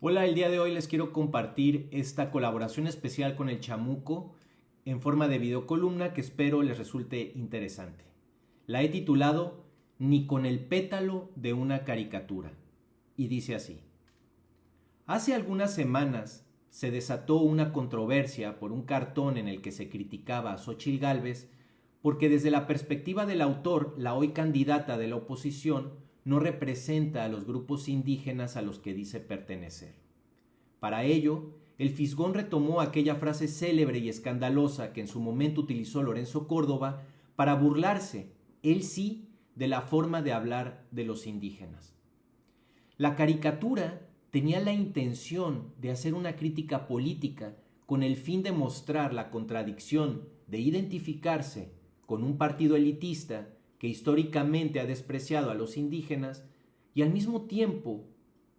Hola, el día de hoy les quiero compartir esta colaboración especial con el Chamuco en forma de videocolumna que espero les resulte interesante. La he titulado Ni con el pétalo de una caricatura y dice así. Hace algunas semanas se desató una controversia por un cartón en el que se criticaba a Xóchitl Gálvez porque desde la perspectiva del autor, la hoy candidata de la oposición no representa a los grupos indígenas a los que dice pertenecer. Para ello, el Fisgón retomó aquella frase célebre y escandalosa que en su momento utilizó Lorenzo Córdoba para burlarse, él sí, de la forma de hablar de los indígenas. La caricatura tenía la intención de hacer una crítica política con el fin de mostrar la contradicción de identificarse con un partido elitista que históricamente ha despreciado a los indígenas y al mismo tiempo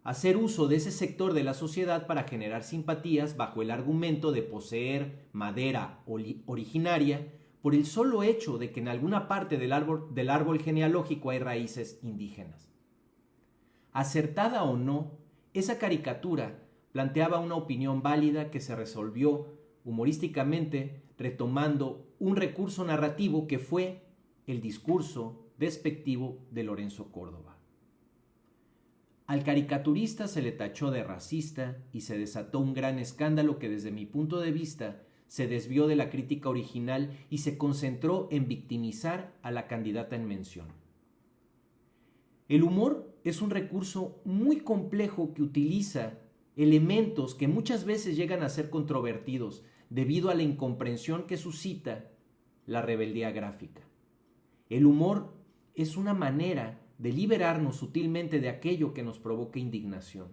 hacer uso de ese sector de la sociedad para generar simpatías bajo el argumento de poseer madera originaria por el solo hecho de que en alguna parte del árbol genealógico hay raíces indígenas. Acertada o no, esa caricatura planteaba una opinión válida que se resolvió humorísticamente retomando un recurso narrativo que fue el discurso despectivo de Lorenzo Córdoba. Al caricaturista se le tachó de racista y se desató un gran escándalo que desde mi punto de vista se desvió de la crítica original y se concentró en victimizar a la candidata en mención. El humor es un recurso muy complejo que utiliza elementos que muchas veces llegan a ser controvertidos debido a la incomprensión que suscita la rebeldía gráfica. El humor es una manera de liberarnos sutilmente de aquello que nos provoca indignación.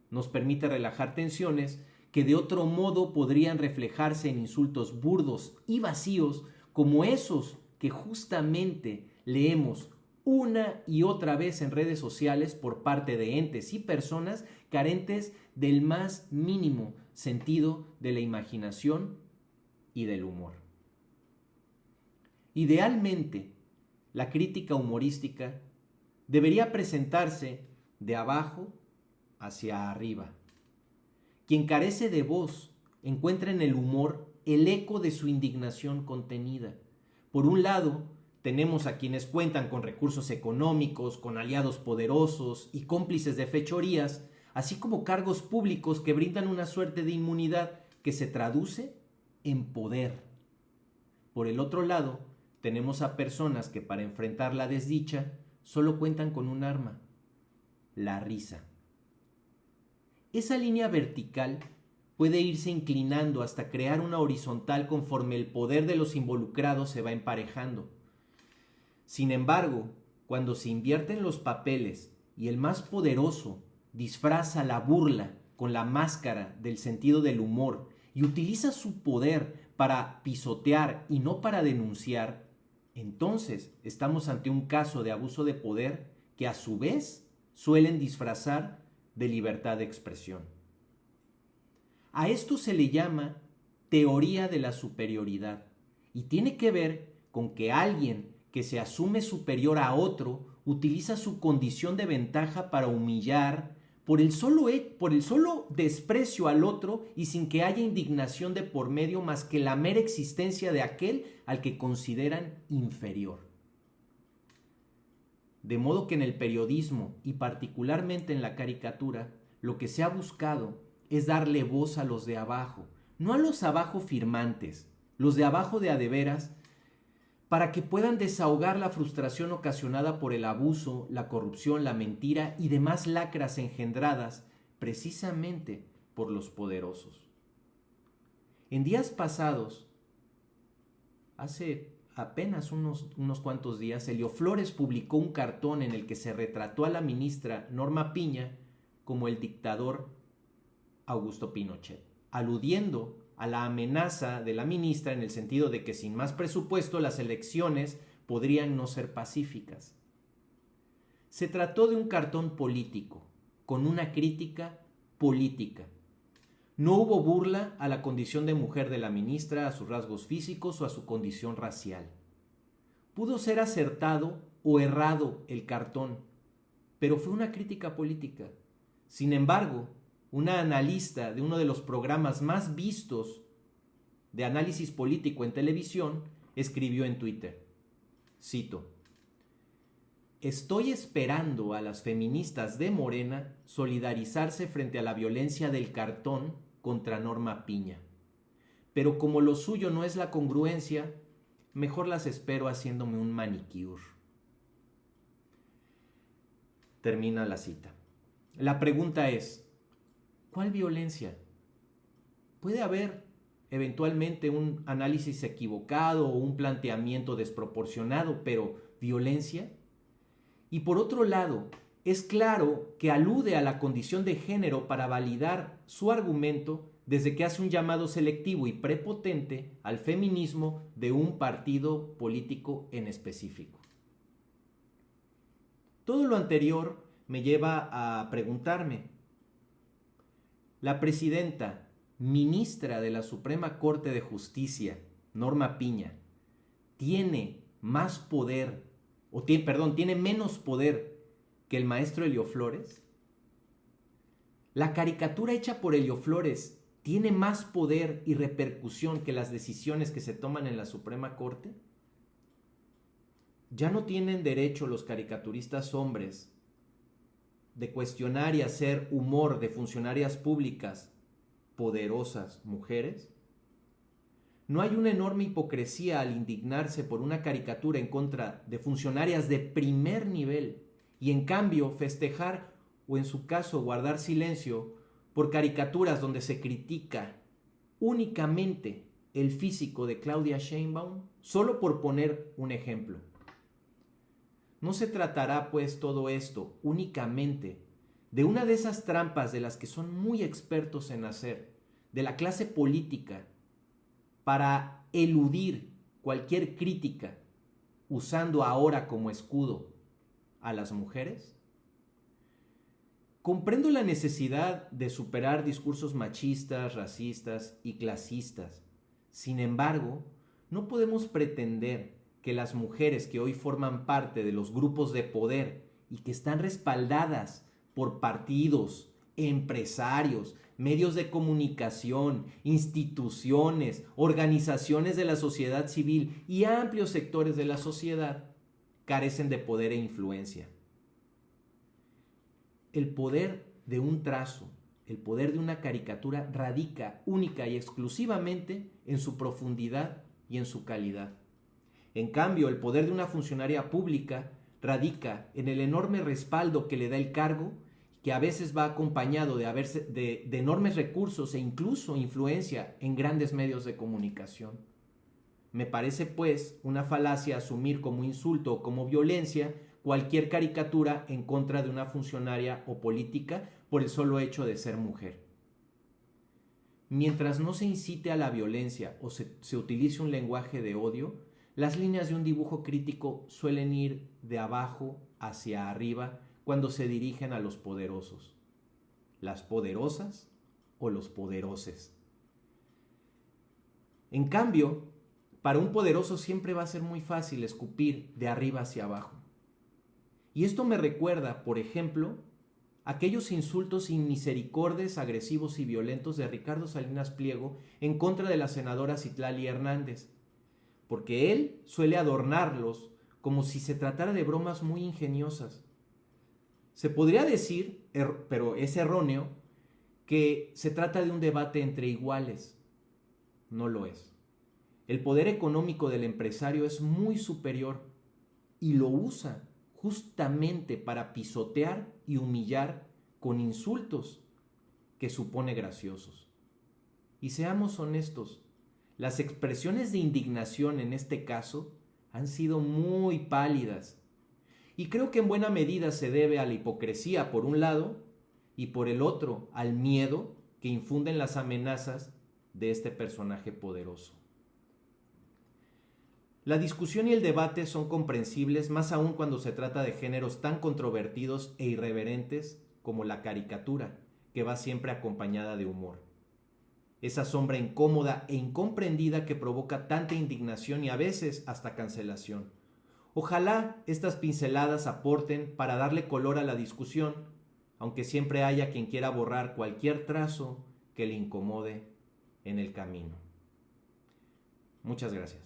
Nos permite relajar tensiones que de otro modo podrían reflejarse en insultos burdos y vacíos como esos que justamente leemos una y otra vez en redes sociales por parte de entes y personas carentes del más mínimo sentido de la imaginación y del humor. Idealmente, la crítica humorística debería presentarse de abajo hacia arriba. Quien carece de voz encuentra en el humor el eco de su indignación contenida. Por un lado, tenemos a quienes cuentan con recursos económicos, con aliados poderosos y cómplices de fechorías, así como cargos públicos que brindan una suerte de inmunidad que se traduce en poder. Por el otro lado, tenemos a personas que para enfrentar la desdicha solo cuentan con un arma, la risa. Esa línea vertical puede irse inclinando hasta crear una horizontal conforme el poder de los involucrados se va emparejando. Sin embargo, cuando se invierten los papeles y el más poderoso disfraza la burla con la máscara del sentido del humor y utiliza su poder para pisotear y no para denunciar, entonces estamos ante un caso de abuso de poder que a su vez suelen disfrazar de libertad de expresión. A esto se le llama teoría de la superioridad y tiene que ver con que alguien que se asume superior a otro utiliza su condición de ventaja para humillar por el solo desprecio al otro y sin que haya indignación de por medio más que la mera existencia de aquel al que consideran inferior. De modo que en el periodismo y particularmente en la caricatura, lo que se ha buscado es darle voz a los de abajo, no a los abajo firmantes, los de abajo de a de veras, para que puedan desahogar la frustración ocasionada por el abuso, la corrupción, la mentira y demás lacras engendradas precisamente por los poderosos. En días pasados, hace apenas unos cuantos días, Helio Flores publicó un cartón en el que se retrató a la ministra Norma Piña como el dictador Augusto Pinochet, aludiendo a la amenaza de la ministra en el sentido de que sin más presupuesto las elecciones podrían no ser pacíficas. Se trató de un cartón político, con una crítica política. No hubo burla a la condición de mujer de la ministra, a sus rasgos físicos o a su condición racial. Pudo ser acertado o errado el cartón, pero fue una crítica política. Sin embargo, una analista de uno de los programas más vistos de análisis político en televisión, escribió en Twitter, cito: "Estoy esperando a las feministas de Morena solidarizarse frente a la violencia del cartón contra Norma Piña. Pero como lo suyo no es la congruencia, mejor las espero haciéndome un manicure". Termina la cita. La pregunta es, ¿cuál violencia? Puede haber eventualmente un análisis equivocado o un planteamiento desproporcionado, pero ¿violencia? Y por otro lado, es claro que alude a la condición de género para validar su argumento desde que hace un llamado selectivo y prepotente al feminismo de un partido político en específico. Todo lo anterior me lleva a preguntarme, ¿la presidenta, ministra de la Suprema Corte de Justicia, Norma Piña, tiene más poder, tiene menos poder que el maestro Elio Flores? ¿La caricatura hecha por Elio Flores tiene más poder y repercusión que las decisiones que se toman en la Suprema Corte? ¿Ya no tienen derecho los caricaturistas hombres de cuestionar y hacer humor de funcionarias públicas poderosas mujeres? ¿No hay una enorme hipocresía al indignarse por una caricatura en contra de funcionarias de primer nivel y en cambio festejar o en su caso guardar silencio por caricaturas donde se critica únicamente el físico de Claudia Sheinbaum, solo por poner un ejemplo? No se tratará pues todo esto únicamente de una de esas trampas de las que son muy expertos en hacer, de la clase política, para eludir cualquier crítica, usando ahora como escudo a las mujeres? Comprendo la necesidad de superar discursos machistas, racistas y clasistas. Sin embargo, no podemos pretender que las mujeres que hoy forman parte de los grupos de poder y que están respaldadas por partidos, empresarios, medios de comunicación, instituciones, organizaciones de la sociedad civil y amplios sectores de la sociedad, carecen de poder e influencia. El poder de un trazo, el poder de una caricatura radica única y exclusivamente en su profundidad y en su calidad. En cambio, el poder de una funcionaria pública radica en el enorme respaldo que le da el cargo, que a veces va acompañado de enormes recursos e incluso influencia en grandes medios de comunicación. Me parece, pues, una falacia asumir como insulto o como violencia cualquier caricatura en contra de una funcionaria o política por el solo hecho de ser mujer. Mientras no se incite a la violencia o se utilice un lenguaje de odio, las líneas de un dibujo crítico suelen ir de abajo hacia arriba cuando se dirigen a los poderosos, las poderosas o los poderoses. En cambio, para un poderoso siempre va a ser muy fácil escupir de arriba hacia abajo. Y esto me recuerda, por ejemplo, aquellos insultos inmisericordes, agresivos y violentos de Ricardo Salinas Pliego en contra de la senadora Citlali Hernández, porque él suele adornarlos como si se tratara de bromas muy ingeniosas. Se podría decir, pero es erróneo, que se trata de un debate entre iguales. No lo es. El poder económico del empresario es muy superior y lo usa justamente para pisotear y humillar con insultos que supone graciosos. Y seamos honestos, las expresiones de indignación en este caso han sido muy pálidas. Y creo que en buena medida se debe a la hipocresía por un lado y por el otro al miedo que infunden las amenazas de este personaje poderoso. La discusión y el debate son comprensibles más aún cuando se trata de géneros tan controvertidos e irreverentes como la caricatura, que va siempre acompañada de humor. Esa sombra incómoda e incomprendida que provoca tanta indignación y a veces hasta cancelación. Ojalá estas pinceladas aporten para darle color a la discusión, aunque siempre haya quien quiera borrar cualquier trazo que le incomode en el camino. Muchas gracias.